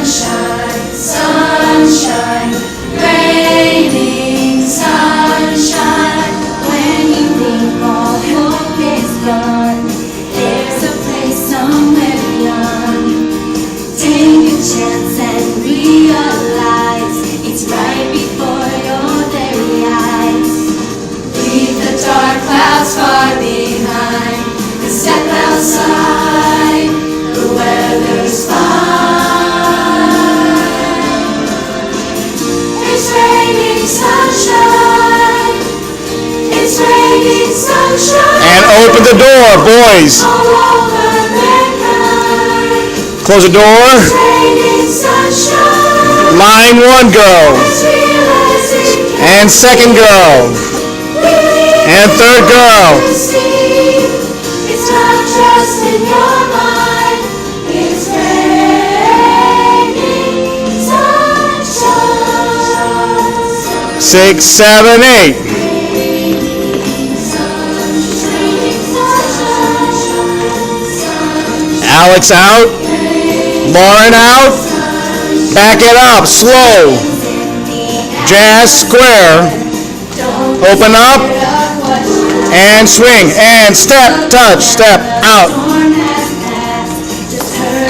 sunshine, sunshine, raining sunshine. When you think all hope is gone, there's a place somewhere beyond. Take a chance and realize it's right before your very eyes. Leave the dark clouds far behind and step outside. The weather's fine. It's raining sunshine. It's raining sunshine. And open the door, boys. All over mankind. Close the door. It's raining sunshine. Line 1 girl. And second girl. And third girl. It's not just in your mind. It's raining sunshine. 6, 7, 8. Alex out. Lauren out. Back it up. Slow. Jazz square. Open up. And swing. And step. Touch. Step. Out.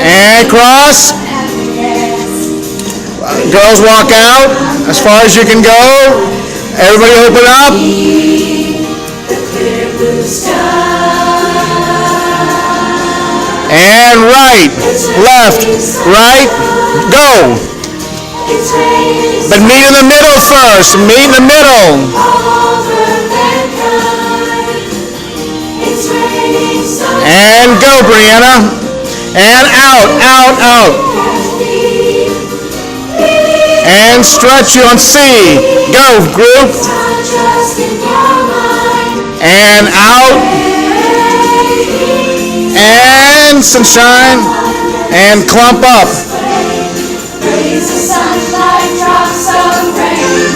And cross. Girls walk out as far as you can go. Everybody open up. And right, left, right, go. But meet in the middle first. Meet in the middle. And go, Brianna. And out, out, out. And stretch you on C. Go, group. And out. And sunshine. And clump up. Raise the sunlight, drops of rain,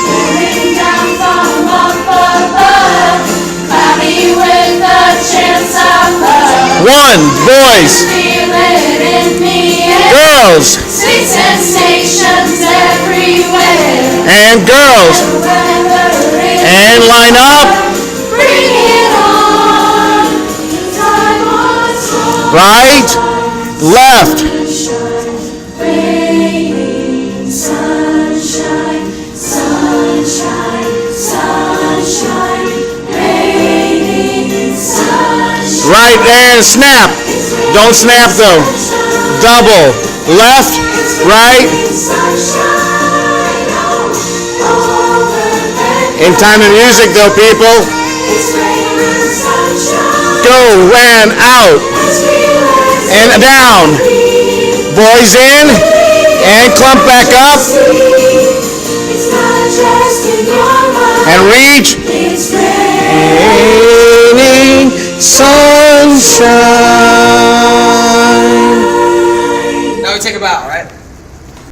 pouring down from up above, cloudy with a chance of love. 1, boys. Feel it in the air. Girls. Sweet sensations everywhere. And girls. And line up. Bring it on. Time on strong. Right, left. Raining sunshine, sunshine, sunshine, raining sunshine. Right, and snap. Don't snap though. Double. Left, right. In time of music though, people. Go and out. And down. Boys in. And clump back up. And reach. Raining sunshine.